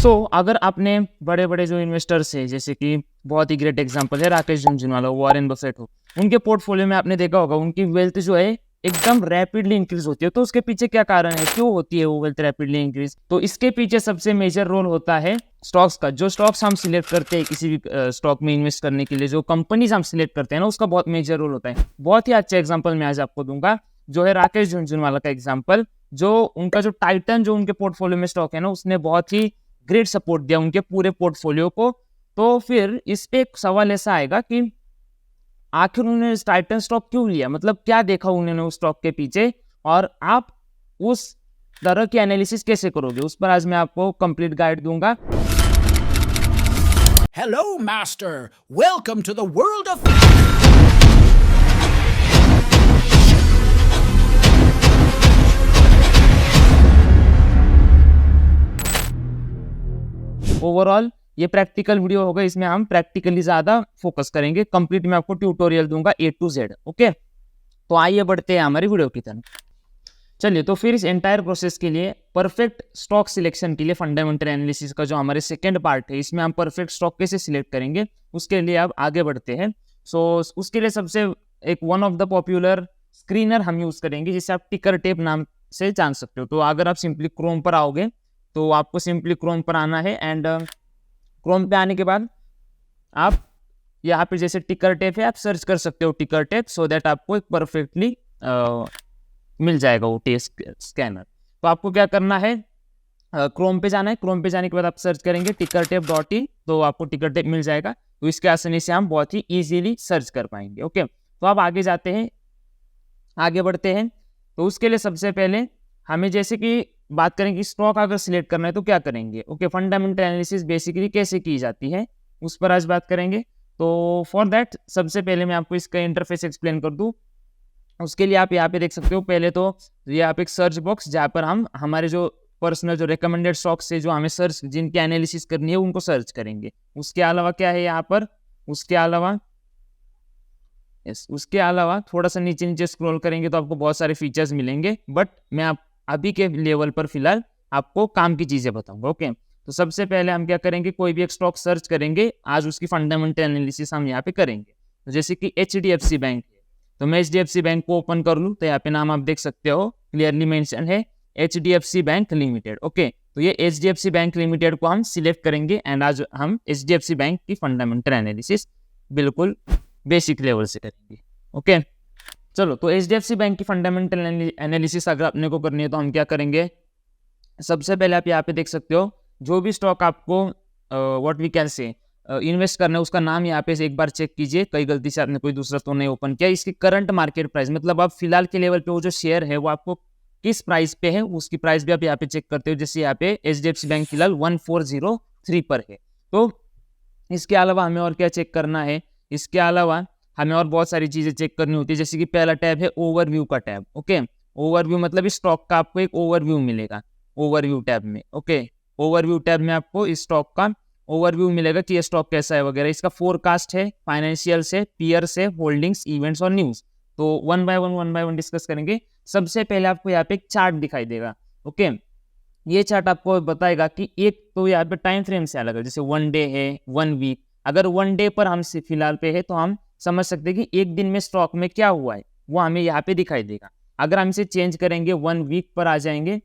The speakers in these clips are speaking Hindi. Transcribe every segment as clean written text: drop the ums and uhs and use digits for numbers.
अगर आपने बड़े बड़े जो इन्वेस्टर्स है, जैसे कि बहुत ही ग्रेट एग्जांपल है राकेश झुनझुनवाला, वॉरेन बफेट हो, उनके पोर्टफोलियो में आपने देखा होगा उनकी वेल्थ जो है एकदम रैपिडली इंक्रीज होती है। तो उसके पीछे क्या कारण है, क्यों होती है वो वेल्थ रैपिडली इंक्रीज? तो इसके पीछे सबसे मेजर रोल होता है स्टॉक्स का। जो स्टॉक्स हम सिलेक्ट करते हैं किसी भी स्टॉक में इन्वेस्ट करने के लिए, जो कंपनीज हम सिलेक्ट करते हैं ना, उसका बहुत मेजर रोल होता है। बहुत ही अच्छा एग्जाम्पल मैं आज आपको दूंगा, जो है राकेश झुनझुनवाला का एग्जाम्पल। जो उनका जो टाइटन जो उनके पोर्टफोलियो में स्टॉक है ना, उसने बहुत ही ग्रेट सपोर्ट दिया उनके पूरे पोर्टफोलियो को। तो फिर इस पे एक सवाल ऐसा आएगा कि आखिर उन्होंने टाइटन स्टॉक क्यों लिया, मतलब क्या देखा उन्होंने उस स्टॉक के पीछे, और आप उस तरह की एनालिसिस कैसे करोगे, उस पर आज मैं आपको कंप्लीट गाइड दूंगा। Hello, Master. Welcome to the world of... overall ये प्रैक्टिकल वीडियो होगा, इसमें हम प्रैक्टिकली ज्यादा फोकस करेंगे। कंप्लीट मैं आपको ट्यूटोरियल दूंगा A to Z। ओके, तो आइए बढ़ते हैं हमारी वीडियो की तरफ। चलिए, तो फिर इस एंटायर प्रोसेस के लिए परफेक्ट स्टॉक सिलेक्शन के लिए फंडामेंटल एनालिसिस का जो हमारे सेकंड पार्ट है, इसमें हम परफेक्ट स्टॉक कैसे सिलेक्ट करेंगे उसके लिए अब आगे बढ़ते हैं। उसके लिए सबसे एक one of the popular screener हम यूज करेंगे, जिसे आप टिकर टेप नाम से जान सकते हो। तो अगर आप सिंपली क्रोम पर आओगे तो आपको सिंपली क्रोम पर आना है, एंड क्रोम पे आने के बाद आप यहाँ पे जैसे टिकर टेप है, आप सर्च कर सकते हो टिकर टेप, सो दैट आपको एक परफेक्टली मिल जाएगा वो टेस्ट स्कैनर। तो आपको क्या करना है, क्रोम पे जाना है। क्रोम पे जाने के बाद आप सर्च करेंगे tickertape.in, तो आपको टिकर टेप मिल जाएगा। तो इसके आसानी से हम बहुत ही इजीली सर्च कर पाएंगे। ओके, तो आप आगे जाते हैं, आगे बढ़ते हैं। तो उसके लिए सबसे पहले हमें जैसे कि बात करें कि स्टॉक अगर सिलेक्ट करना है तो क्या करेंगे। ओके, फंडामेंटल एनालिसिस बेसिकली कैसे की जाती है उस पर आज बात करेंगे। तो फॉर दैट सबसे पहले मैं आपको इसका इंटरफेस एक्सप्लेन कर दूं। उसके लिए आप यहाँ पे देख सकते हो, पहले तो ये आप एक सर्च बॉक्स, जहाँ पर हम हमारे जो पर्सनल जो रिकमेंडेड स्टॉक्स है, जो हमें सर्च, जिनकी एनालिसिस करनी है, उनको सर्च करेंगे। उसके अलावा क्या है यहाँ पर, उसके अलावा थोड़ा सा नीचे नीचे स्क्रॉल करेंगे तो आपको बहुत सारे फीचर्स मिलेंगे, बट मैं आप अभी के लेवल पर फिलहाल आपको काम की चीजें बताऊंगा। ओके, तो सबसे पहले हम क्या करेंगे, कोई भी एक स्टॉक सर्च करेंगे, आज उसकी फंडामेंटल एनालिसिस हम यहाँ पे करेंगे। तो जैसे कि HDFC बैंक है, तो मैं HDFC बैंक को ओपन कर लूँ तो यहाँ पे नाम आप देख सकते हो, क्लियरली मेंशन है HDFC बैंक लिमिटेड। ओके, तो ये HDFC बैंक लिमिटेड को हम सिलेक्ट करेंगे, एंड आज हम HDFC बैंक की फंडामेंटल एनालिसिस बिल्कुल बेसिक लेवल से करेंगे। ओके, चलो, तो HDFC बैंक की फंडामेंटल एनालिसिस अगर अपने को करनी है तो हम क्या करेंगे, सबसे पहले आप यहाँ पे देख सकते हो, जो भी स्टॉक आपको what we can say invest करना है, उसका नाम यहाँ पे एक बार चेक कीजिए, कई गलती से आपने कोई दूसरा तो नहीं ओपन किया। इसकी करंट मार्केट प्राइस, मतलब आप फिलहाल के लेवल पे वो जो शेयर है वो आपको किस प्राइस पे है, उसकी प्राइस भी आप यहाँ पे चेक करते हो। जैसे यहाँ पे HDFC बैंक फिलहाल 1403 पर है। तो इसके अलावा हमें और क्या चेक करना है, इसके अलावा हमें और बहुत सारी चीजें चेक करनी होती है। जैसे कि पहला टैब है ओवरव्यू का टैब। ओके, ओवरव्यू मतलब इस स्टॉक का आपको एक ओवरव्यू मिलेगा ओवरव्यू टैब में। ओके, ओवरव्यू टैब में आपको इस स्टॉक का ओवरव्यू मिलेगा कि ये स्टॉक कैसा है वगैरह। इसका फोरकास्ट है, फाइनेंशियल्स है, पीयर्स है, होल्डिंग्स, इवेंट्स और न्यूज। तो वन बाय वन डिस्कस करेंगे। सबसे पहले आपको यहाँ पे एक चार्ट दिखाई देगा। ओके, ये चार्ट आपको बताएगा कि एक तो यहाँ पे टाइम फ्रेम से अलग है, जैसे 1 डे है, 1 वीक। अगर 1 डे पर हम फिलहाल पे है तो हम समझ सकते हैं कि एक दिन में स्टॉक में क्या हुआ है वो हमें यहाँ पे दिखाई देगा। अगर हम इसे चेंज करेंगे, 1 वीक पर आ जाएंगे,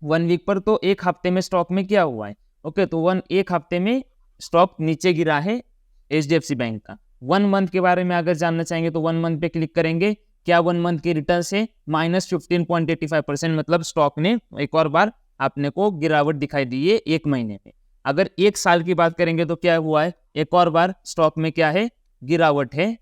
1 वीक पर, तो एक हफ्ते में स्टॉक में क्या हुआ है। ओके, तो एक हफ्ते में स्टॉक नीचे गिरा है HDFC बैंक का। 1 मंथ के बारे में अगर जानना चाहेंगे तो 1 मंथ पे क्लिक करेंगे। क्या 1 मंथ के रिटर्न से -15.85%, मतलब स्टॉक ने एक और बार आपने को गिरावट दिखाई दी है एक महीने में। अगर 1 साल की बात करेंगे तो क्या हुआ है, एक और बार स्टॉक में क्या है, गिरावट है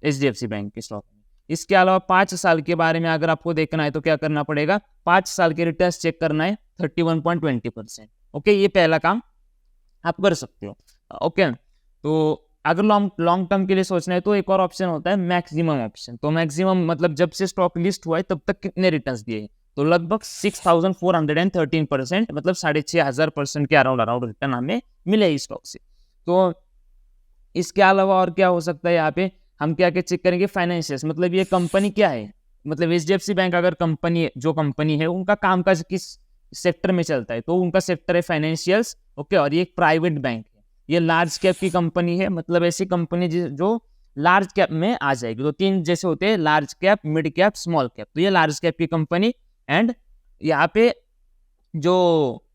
HDFC बैंक के स्टॉक में। इसके अलावा 5 साल के बारे में अगर आपको देखना है तो क्या करना पड़ेगा, 5 साल के रिटर्न चेक करना है, 31.20%। ओके, ये पहला काम आप कर सकते हो। ओके, तो अगर लॉन्ग टर्म के लिए सोचना है तो एक और ऑप्शन होता है मैक्सिमम ऑप्शन। तो मैक्सिमम मतलब जब से स्टॉक लिस्ट हुआ है तब तक कितने रिटर्न्स दिए, तो लगभग 6413%, मतलब 6500% के अराउंड रिटर्न हमें मिले इस स्टॉक से। तो इसके अलावा और क्या हो सकता है, यहाँ पे हम क्या क्या चेक करेंगे, फाइनेंशियल्स, मतलब ये कंपनी क्या है, मतलब HDFC बैंक अगर कंपनी, जो कंपनी है उनका कामकाज किस सेक्टर में चलता है, तो उनका सेक्टर है फाइनेंशियल्स, ओके। और ये एक प्राइवेट बैंक है, ये लार्ज कैप की कंपनी है, मतलब ऐसी कंपनी जो लार्ज कैप में आ जाएगी। तो 3 जैसे होते हैं, large cap, mid cap, small cap, तो ये लार्ज कैप की कंपनी। एंड यहाँ पे जो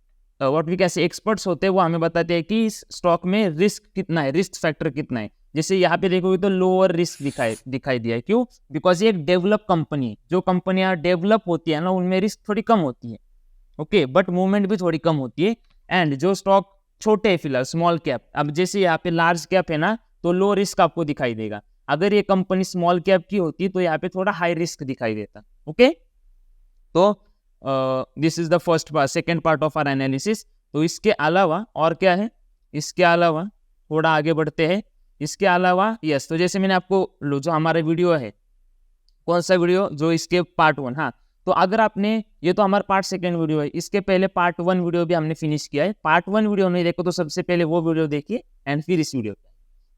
what we can say experts होते हैं वो हमें बताते हैं कि इस स्टॉक में रिस्क कितना है, रिस्क फैक्टर कितना है। जैसे यहाँ पे देखोगे तो लोअर रिस्क दिखाई दिया है, क्यों? बिकॉज ये एक डेवलप कंपनी है। जो कंपनियां डेवलप होती है ना, उनमें रिस्क थोड़ी कम होती है, ओके, बट मूवमेंट भी थोड़ी कम होती है। एंड जो स्टॉक छोटे है फिलहाल, स्मॉल कैप, अब जैसे यहाँ पे लार्ज कैप है ना, तो लो रिस्क आपको दिखाई देगा। अगर ये कंपनी स्मॉल कैप की होती तो यहाँ पे थोड़ा हाई रिस्क दिखाई देता, ओके। तो this is the first part, second part of our analysis. तो इसके अलावा और क्या है, इसके अलावा थोड़ा आगे बढ़ते हैं। इसके अलावा यस, तो जैसे मैंने आपको जो हमारा वीडियो है, कौन सा वीडियो, जो इसके पार्ट 1, हाँ, तो अगर आपने, ये तो हमारा पार्ट 2 वीडियो है, इसके पहले पार्ट 1 वीडियो भी हमने फिनिश किया है। पार्ट 1 वीडियो नहीं देखो तो सबसे पहले वो वीडियो देखिए एंड फिर इस वीडियो पे।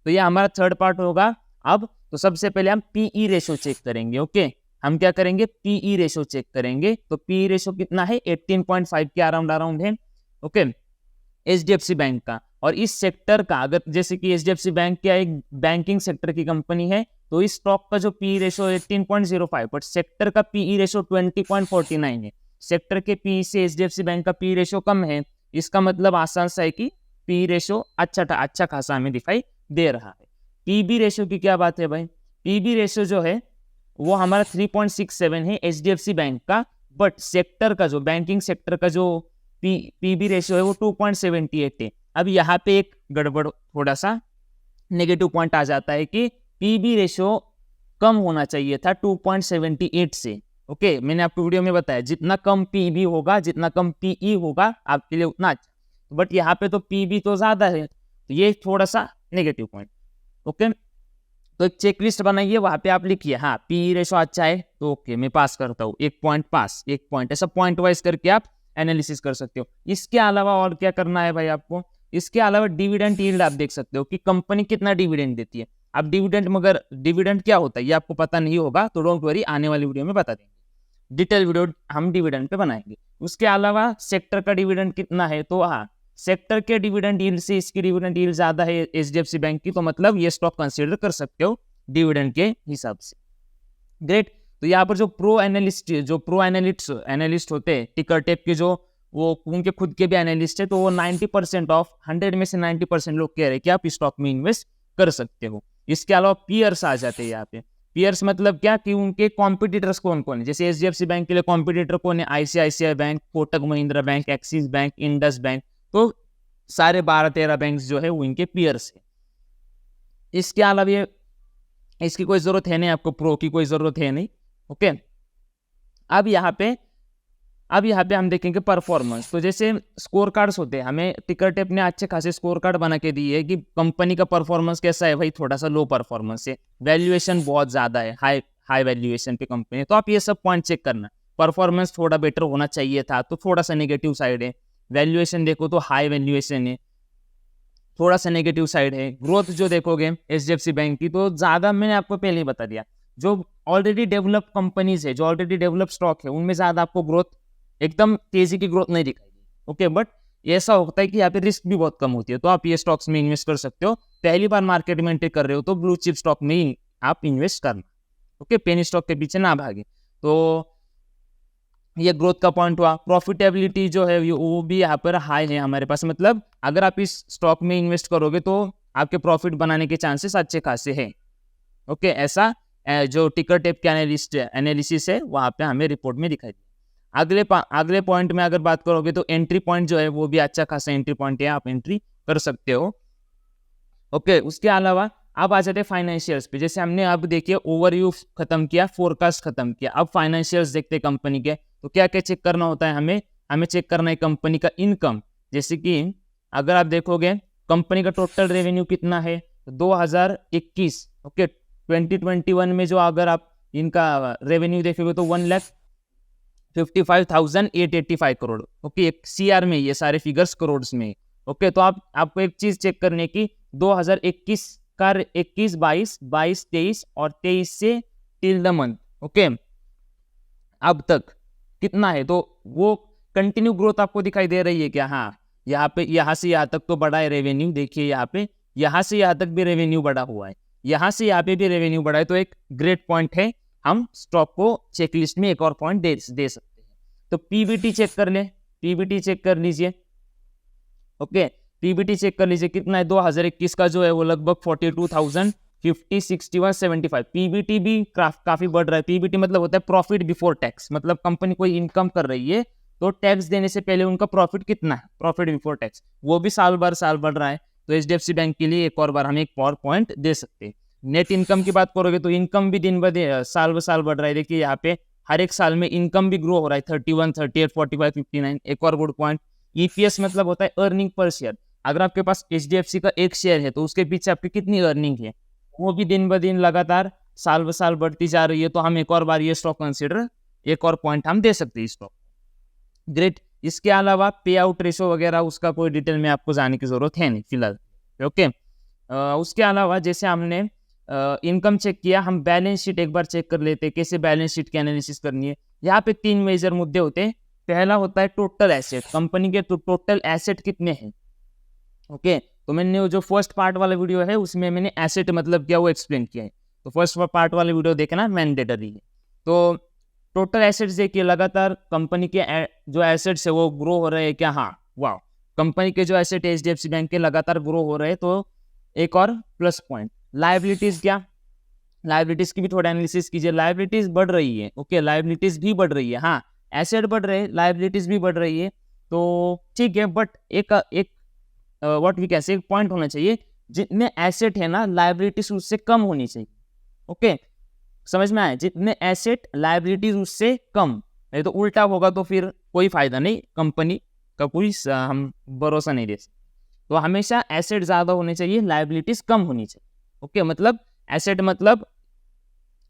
तो ये हमारा 3rd पार्ट होगा अब। तो सबसे पहले हम पीई रेशो चेक करेंगे, ओके। हम क्या करेंगे, पीई रेशो चेक करेंगे। तो पीई रेशो कितना है, 18.5 के अराउंड है, ओके, एचडीएफसी बैंक का। और इस सेक्टर का, अगर जैसे कि एचडीएफसी बैंक क्या एक बैंकिंग सेक्टर की कंपनी है, तो इस स्टॉक का जो पीई रेशो 18.05, बट सेक्टर का पीई रेशो 20.49 है। सेक्टर के पीई से एचडीएफसी बैंक का पीई रेशो कम है, इसका मतलब आसान सा है कि पीई रेशो अच्छा खासा हमें दिखाई दे रहा है। पीबी रेशो की क्या बात है भाई, पीबी रेशो जो है वो हमारा 3.67 है एचडीएफसी बैंक का, बट सेक्टर का जो बैंकिंग सेक्टर का जो पीबी रेशियो है वो 2.78 है। अब यहाँ पे एक गड़बड़, थोड़ा सा नेगेटिव पॉइंट आ जाता है कि पीबी रेशियो कम होना चाहिए था 2.78 से, ओके। मैंने आपको वीडियो में बताया जितना कम पीबी होगा, जितना कम पीई होगा आपके लिए उतना अच्छा, बट यहाँ पे तो पीबी तो ज्यादा है, तो ये थोड़ा सा नेगेटिव पॉइंट, ओके। तो एक चेकलिस्ट बनाइए, वहां पे आप लिखिए हाँ पी रेशो अच्छा है तो ओके मैं पास करता हूँ, 1 पॉइंट पास, 1 पॉइंट, ऐसा पॉइंट वाइज करके आप एनालिसिस कर सकते हो। इसके अलावा और क्या करना है भाई आपको, इसके अलावा डिविडेंड यील्ड आप देख सकते हो कि कंपनी कितना डिविडेंड देती है। अब डिविडेंड, मगर डिविडेंड क्या होता है ये आपको पता नहीं होगा तो डोंट वरी, आने वाली वीडियो में बता देंगे, डिटेल वीडियो हम डिविडेंड पे बनाएंगे। उसके अलावा सेक्टर का डिविडेंड कितना है, तो हाँ सेक्टर के डिविडेंड यील्ड से इसकी डिविडेंड यील्ड ज्यादा है एचडीएफसी बैंक की, तो मतलब ये स्टॉक कंसीडर कर सकते हो डिविडेंड के हिसाब से। ग्रेट। तो यहाँ पर जो प्रो एनालिस्ट होते हैं टिकर टेप के, जो वो उनके खुद के भी एनालिस्ट है, तो वो 90% ऑफ 100 में से 90% लोग कह रहे हैं कि आप स्टॉक में इन्वेस्ट कर सकते हो। इसके अलावा पियर्स आ जाते हैं यहाँ पे। पियर्स मतलब क्या कि उनके कॉम्पिटिटर्स कौन कौन है, जैसे एचडीएफसी बैंक के लिए कॉम्पिटिटर कौन है, ICICI bank, Kotak Mahindra bank, axis bank, Indus bank, तो सारे 12-13 बैंक जो है वो इनके पियर्स है। इसके अलावा ये इसकी कोई जरूरत है नहीं, आपको प्रो की कोई जरूरत है नहीं, ओके। अब यहाँ पे हम देखेंगे परफॉर्मेंस। तो जैसे स्कोर कार्ड्स होते हैं, हमें टिकर टेप ने अच्छे खासे स्कोर कार्ड बना के दिए है कि कंपनी का परफॉर्मेंस कैसा है, भाई थोड़ा सा लो परफॉर्मेंस है, वैल्यूएशन बहुत ज्यादा है, हाई वैल्यूएशन पे कंपनी है, तो आप ये सब पॉइंट चेक करना। परफॉर्मेंस थोड़ा बेटर होना चाहिए था तो थोड़ा सा नेगेटिव साइड है, वैल्यूएशन देखो तो हाई वैल्यूएशन है, थोड़ा सा नेगेटिव साइड है। ग्रोथ जो देखोगे एचडीएफसी बैंक की, तो ज्यादा मैंने आपको पहले ही बता दिया, जो ऑलरेडी डेवलप कंपनीज है, जो ऑलरेडी डेवलप स्टॉक है, उनमें ज्यादा आपको ग्रोथ, एकदम तेजी की ग्रोथ नहीं दिखाएगी, ओके। बट ऐसा होता है कि यहाँ पे रिस्क भी बहुत कम होती है, तो आप ये स्टॉक्स में इन्वेस्ट कर सकते हो। पहली बार मार्केट में एंटर कर रहे हो तो ब्लू चिप स्टॉक में ही आप इन्वेस्ट करना, ओके, पेनी स्टॉक के पीछे ना भागे। तो ये ग्रोथ का पॉइंट हुआ। प्रॉफिटेबिलिटी जो है वो भी यहाँ पर हाई है हमारे पास, मतलब अगर आप इस स्टॉक में इन्वेस्ट करोगे तो आपके प्रॉफिट बनाने के चांसेस अच्छे खासे हैं, ओके। ऐसा जो टिकर टेप के एनालिसिस है वहाँ पे हमें रिपोर्ट में दिखाई दिया। अगले पॉइंट में अगर बात करोगे तो एंट्री पॉइंट जो है वो भी अच्छा खासा एंट्री पॉइंट है, आप एंट्री कर सकते हो, ओके। उसके अलावा अब आ जाते हैं फाइनेंशियल्स पे। जैसे हमने अब देखिए ओवरव्यू खत्म किया, फोरकास्ट खत्म किया, अब फाइनेंशियल्स देखते हैं कंपनी के। तो क्या क्या चेक करना होता है हमें चेक करना है कंपनी का इनकम। जैसे कि अगर आप देखोगे कंपनी का टोटल रेवेन्यू कितना है 2021, ओके, 2021 में जो अगर आप इनका रेवेन्यू देखोगे तो 1,55,885 करोड़, ओके। एक सीआर में ये सारे फिगर्स करोड़ में, ओके। तो आपको एक चीज चेक करने की 2021 का 21, 22, 23 और 23 से टिल द मंथ, ओके, अब तक कितना है, तो वो कंटिन्यू ग्रोथ आपको दिखाई दे रही है क्या? हाँ, यहाँ पे यहाँ से यहाँ तक तो बढ़ा है रेवेन्यू, देखिए यहाँ पे यहाँ से यहाँ तक भी रेवेन्यू बढ़ा हुआ है, यहाँ से यहाँ पे भी रेवेन्यू बढ़ा है, तो एक ग्रेट पॉइंट है। हम स्टॉक को चेकलिस्ट में एक और पॉइंट दे सकते हैं। तो पीबीटी चेक कर ले, पीबीटी चेक कर लीजिए। ओके, पीबीटी चेक कर लीजिए कितना है 2021 का जो है वो लगभग 42,000, 50, 61, 75। पीबीटी भी काफी बढ़ रहा है। पीबीटी मतलब होता है प्रॉफिट बिफोर टैक्स, मतलब कंपनी कोई इनकम कर रही है तो टैक्स देने से पहले उनका प्रॉफिट कितना है, प्रॉफिट बिफोर टैक्स, वो भी साल बढ़ रहा है। तो एचडीएफसी बैंक के लिए एक और बार हम एक और पॉइंट दे सकते हैं। नेट इनकम की बात करोगे तो इनकम भी दिन ब दिन साल बढ़ रहा है। देखिए यहाँ पे हर एक साल में इनकम भी ग्रो हो रहा है, 31, 38, 45, 59। एक और गुड पॉइंट, ईपीएस मतलब होता है अर्निंग पर शेयर। अगर आपके पास एचडीएफसी का एक शेयर है तो उसके पीछे आपकी कितनी अर्निंग है, वो भी दिन ब दिन लगातार साल बढ़ती जा रही है। तो हम एक और बार ये स्टॉक कंसिडर, एक और पॉइंट हम दे सकते हैं स्टॉक। ग्रेट। इसके अलावा पे आउट रेशो वगैरह उसका कोई डिटेल में आपको जाने की जरूरत है नहीं फिलहाल। ओके, उसके अलावा जैसे हमने इनकम चेक किया, हम बैलेंस शीट एक बार चेक कर लेते हैं, कैसे बैलेंस शीट की एनालिसिस करनी है। यहाँ पे 3 मेजर मुद्दे होते हैं। पहला होता है टोटल एसेट, कंपनी के टोटल एसेट कितने हैं। ओके, तो मैंने जो फर्स्ट पार्ट वाला वीडियो है उसमें मैंने एसेट मतलब क्या वो एक्सप्लेन किया है, तो फर्स्ट पार्ट वाला वीडियो देखना मैंडेटरी है। तो टोटल एसेट्स देखिए, लगातार कंपनी के जो एसेट्स है वो ग्रो हो रहे हैं क्या? हाँ, वाह, कंपनी के जो एसेट एचडीएफसी बैंक के लगातार ग्रो हो रहे हैं, तो एक और प्लस पॉइंट। लायबिलिटीज क्या, लायबिलिटीज की भी थोड़ा एनालिसिस कीजिए। लायबिलिटीज बढ़ रही है, ओके, लायबिलिटीज भी बढ़ रही है। हाँ, एसेट बढ़ रहे हैं, लायबिलिटीज भी बढ़ रही है, तो ठीक है। बट एक व्हाट वी कैन से, एक पॉइंट होना चाहिए, जितने एसेट है ना लायबिलिटीज उससे कम होनी चाहिए। ओके, समझ में आया? जितने एसेट लायबिलिटीज उससे कम, नहीं तो उल्टा होगा तो फिर कोई फायदा नहीं, कंपनी का कोई हम भरोसा नहीं दे सकते। तो हमेशा एसेट ज्यादा होने चाहिए, लायबिलिटीज कम होनी चाहिए। ओके, मतलब एसेट मतलब,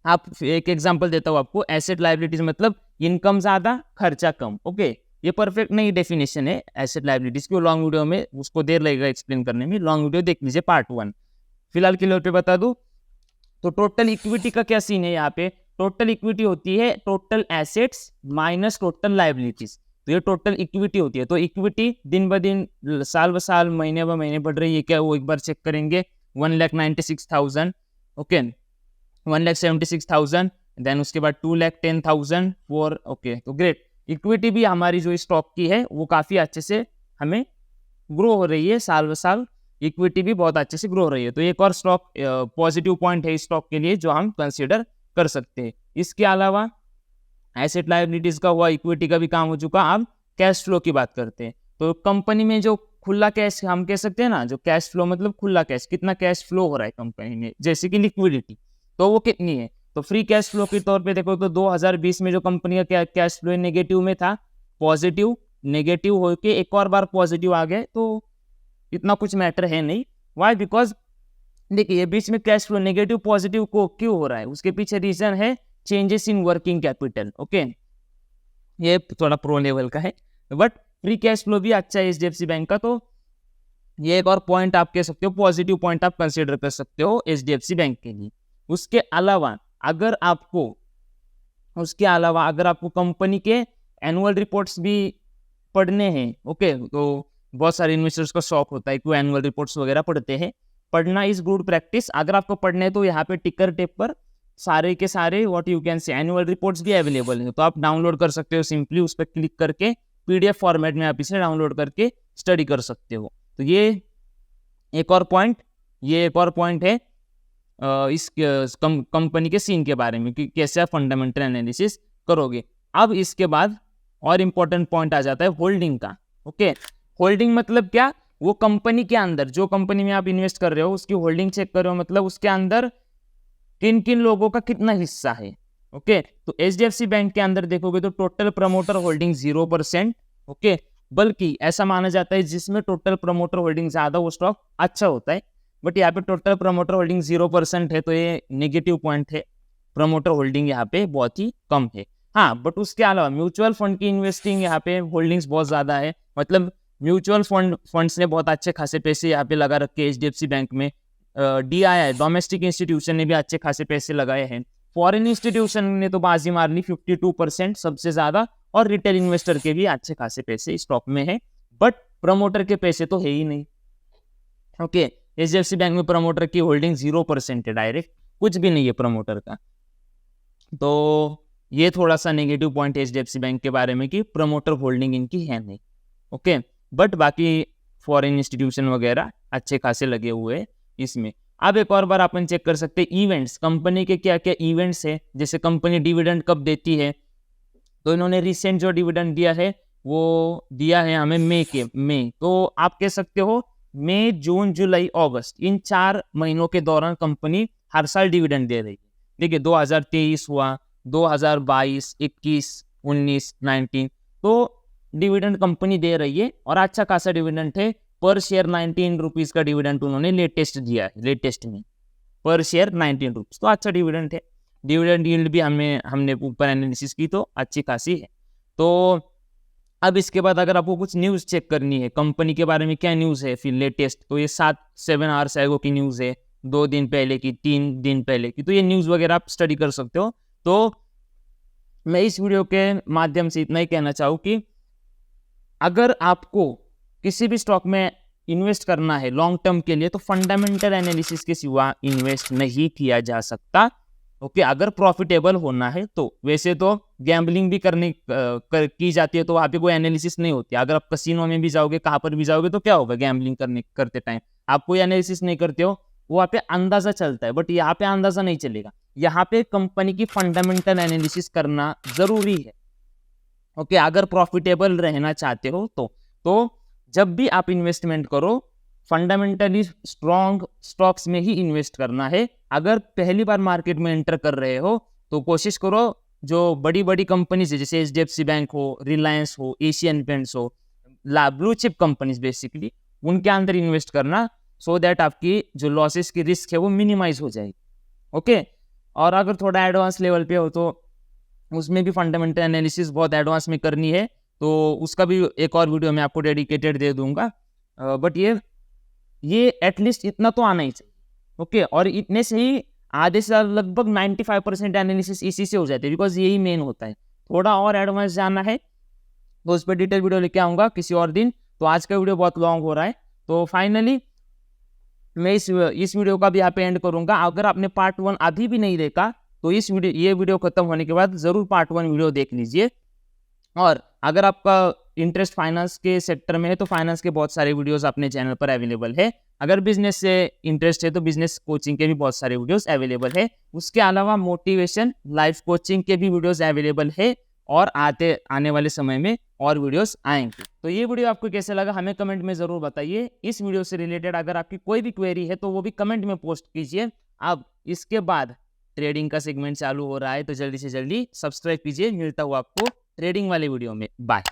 आप एक एग्जांपल देता हूँ आपको, एसेट लायबिलिटीज मतलब इनकम ज्यादा खर्चा कम। ओके, ये परफेक्ट नहीं डेफिनेशन है एसेट लायबिलिटीज की, लॉन्ग वीडियो में उसको देर लगेगा एक्सप्लेन करने में, लॉन्ग वीडियो देख लीजिए पार्ट 1। फिलहाल के लिए पे बता दूं तो टोटल इक्विटी का क्या सीन है। यहाँ पे टोटल इक्विटी होती है total assets minus total liabilities, तो ये टोटल इक्विटी होती है। तो इक्विटी दिन ब दिन साल ब साल महीने ब महीने बढ़ रही है क्या, वो एक बार चेक करेंगे। 1,96,000, ओके, 1,76,000, देन उसके बाद 2,10,000 फॉर, ओके, तो ग्रेट। इक्विटी भी हमारी जो स्टॉक की है वो काफी अच्छे से हमें ग्रो हो रही है, साल ब साल इक्विटी भी बहुत अच्छे से ग्रो हो रही है। तो एक और स्टॉक पॉजिटिव पॉइंट है स्टॉक के लिए जो हम कंसीडर कर सकते हैं। इसके अलावा एसेट लायबिलिटीज का हुआ, इक्विटी का भी काम हो चुका। अब कैश फ्लो की बात करते हैं। तो कंपनी में जो खुला कैश हम कह सकते हैं ना, जो कैश फ्लो मतलब खुला कैश, कितना कैश फ्लो हो रहा है कंपनी में, जैसे कि लिक्विडिटी, तो वो कितनी है। तो फ्री कैश फ्लो के तौर पे देखो तो 2020 में जो कंपनी का कैश फ्लो नेगेटिव में था, पॉजिटिव नेगेटिव होके एक और बार पॉजिटिव आ गए, तो इतना कुछ मैटर है नहीं। वाई? बिकॉज देखिए बीच में कैश फ्लो नेगेटिव पॉजिटिव को क्यों हो रहा है, उसके पीछे रीजन है changes in working capital. Okay, ये थोड़ा प्रो लेवल का है, बट फ्री कैश फ्लो भी अच्छा है एचडीएफसी बैंक का। तो ये एक और पॉइंट आप कह सकते हो, पॉजिटिव पॉइंट आप कंसीडर कर सकते हो एचडीएफसी बैंक के लिए। उसके अलावा अगर आपको कंपनी के एनुअल रिपोर्ट्स भी पढ़ने हैं, ओके, तो बहुत सारे इन्वेस्टर्स का शौक होता है कि वो एनुअल रिपोर्ट्स वगैरह पढ़ते हैं। पढ़ना इज गुड प्रैक्टिस। अगर आपको पढ़ने हैं तो यहाँ पे टिकर टेप पर सारे के सारे what you can say annual reports भी अवेलेबल हैं, तो आप डाउनलोड कर सकते हो। सिंपली उस पर क्लिक करके पीडीएफ फॉर्मेट में आप इसे डाउनलोड करके स्टडी कर सकते हो। तो ये एक और पॉइंट है इस कंपनी के सीन के बारे में कि कैसे आप फंडामेंटल एनालिसिस करोगे। अब इसके बाद और इम्पोर्टेंट पॉइंट आ जाता है होल्डिंग का। ओके, होल्डिंग मतलब क्या, वो कंपनी के अंदर, जो कंपनी में आप इन्वेस्ट कर रहे हो उसकी होल्डिंग चेक कर रहे हो, मतलब उसके अंदर किन किन लोगों का कितना हिस्सा है। ओके, तो एचडीएफसी बैंक के अंदर देखोगे तो टोटल प्रमोटर होल्डिंग 0%। ओके, बल्कि ऐसा माना जाता है जिसमें टोटल प्रमोटर होल्डिंग ज्यादा वो स्टॉक अच्छा होता है, बट यहाँ पे टोटल प्रमोटर होल्डिंग 0% है, तो ये नेगेटिव पॉइंट है। प्रमोटर होल्डिंग यहाँ पे बहुत ही कम है। हाँ, बट उसके अलावा म्यूचुअल फंड की इन्वेस्टिंग यहाँ पे होल्डिंग्स बहुत ज्यादा है, मतलब म्यूचुअल फंड्स ने बहुत अच्छे खासे पैसे यहाँ पे लगा रखे एचडीएफसी बैंक में। डीआईआई डोमेस्टिक इंस्टीट्यूशन ने भी अच्छे खासे पैसे लगाए हैं। फॉरेन इंस्टीट्यूशन ने तो बाजी मार ली 52% सबसे ज्यादा, और रिटेल इन्वेस्टर के भी अच्छे खासे पैसे स्टॉक में है, बट प्रमोटर के पैसे तो है ही नहीं। ओके, HDFC बैंक में प्रमोटर की होल्डिंग 0% है, डायरेक्ट कुछ भी नहीं है प्रमोटर का। तो ये थोड़ा सा नेगेटिव पॉइंट है HDFC बैंक के बारे में कि प्रमोटर होल्डिंग इनकी है नहीं। ओके, बट बाकी फॉरेन इंस्टीट्यूशन वगैरह अच्छे खासे लगे हुए हैं इसमें। अब एक और बार अपन चेक कर सकते हैं इवेंट्स, कंपनी के क्या क्या इवेंट्स है, जैसे कंपनी डिविडेंड कब देती है, तो इन्होंने रिसेंट जो डिविडेंड दिया है वो दिया है हमें मई, तो आप कह सकते हो मई, जून, जुलाई, अगस्त, इन 4 महीनों के दौरान कंपनी हर साल डिविडेंड दे रही है। देखिए 2023 हुआ, 2022, 21, 19, 19, तो डिविडेंड कंपनी दे रही है और अच्छा खासा डिविडेंड है। पर शेयर 19 रुपीज का डिविडेंड उन्होंने लेटेस्ट दिया है, लेटेस्ट में पर शेयर 19 रुपीज, तो अच्छा डिविडेंड है। डिविडेंड यील्ड भी हमने ऊपर एनालिसिस की तो अच्छी खासी है। तो अब इसके बाद अगर आपको कुछ न्यूज़ चेक करनी है कंपनी के बारे में, क्या न्यूज़ है फिर लेटेस्ट, तो ये 7 आवर्स एगो की न्यूज़ है, 2 दिन पहले की, 3 दिन पहले की, तो ये न्यूज़ वगैरह आप स्टडी कर सकते हो। तो मैं इस वीडियो के माध्यम से इतना ही कहना चाहूँ कि अगर आपको किसी भी स्टॉक में इन्वेस्ट करना है लॉन्ग टर्म के लिए, तो फंडामेंटल एनालिसिस के सिवा इन्वेस्ट नहीं किया जा सकता। ओके, अगर प्रॉफिटेबल होना है तो। वैसे तो गैम्बलिंग भी की जाती है, तो वहाँ पे कोई एनालिसिस नहीं होती। अगर आप कसिनो में भी जाओगे, कहाँ पर भी जाओगे, तो क्या होगा, गैम्बलिंग करते टाइम आप कोई एनालिसिस नहीं करते हो, वहाँ पे अंदाजा चलता है, बट यहाँ पे अंदाजा नहीं चलेगा। यहाँ पे कंपनी की फंडामेंटल एनालिसिस करना जरूरी है। ओके, अगर प्रॉफिटेबल रहना चाहते हो तो जब भी आप इन्वेस्टमेंट करो, फंडामेंटली स्ट्रॉन्ग स्टॉक्स में ही इन्वेस्ट करना है। अगर पहली बार मार्केट में एंटर कर रहे हो तो कोशिश करो जो बड़ी बड़ी कंपनीज है, जैसे HDFC बैंक हो, रिलायंस हो, एशियन पेंट्स हो, ब्लू चिप कंपनीज बेसिकली, उनके अंदर इन्वेस्ट करना, सो दैट आपकी जो लॉसेस की रिस्क है वो मिनिमाइज हो जाएगी। ओके, और अगर थोड़ा एडवांस लेवल पे हो तो उसमें भी फंडामेंटल एनालिसिस बहुत एडवांस में करनी है, तो उसका भी एक और वीडियो मैं आपको डेडिकेटेड दे दूंगा। बट ये एटलीस्ट इतना तो आना ही चाहिए। ओके, और इतने से ही आधे से लगभग 95% एनालिसिस इसी से हो जाती है, बिकॉज यही मेन होता है। थोड़ा और एडवांस जाना है तो उस पर डिटेल वीडियो लेके आऊँगा किसी और दिन। तो आज का वीडियो बहुत लॉन्ग हो रहा है, तो फाइनली मैं इस वीडियो का भी यहाँ पे एंड करूँगा। अगर आपने पार्ट 1 अभी भी नहीं देखा तो ये वीडियो खत्म होने के बाद जरूर पार्ट 1 वीडियो देख लीजिए। और अगर आपका इंटरेस्ट फाइनेंस के सेक्टर में है तो फाइनेंस के बहुत सारे वीडियोस अपने चैनल पर अवेलेबल है। अगर बिजनेस से इंटरेस्ट है तो बिजनेस कोचिंग के भी बहुत सारे वीडियोस अवेलेबल है। उसके अलावा मोटिवेशन लाइफ कोचिंग के भी वीडियोस अवेलेबल है, और आने वाले समय में और वीडियोस आएंगे। तो ये वीडियो आपको कैसे लगा हमें कमेंट में जरूर बताइए। इस वीडियो से रिलेटेड अगर आपकी कोई भी क्वेरी है तो वो भी कमेंट में पोस्ट कीजिए। अब इसके बाद ट्रेडिंग का सेगमेंट चालू हो रहा है, तो जल्दी से जल्दी सब्सक्राइब कीजिए। मिलता हुआ आपको ट्रेडिंग वाले वीडियो में। बाय।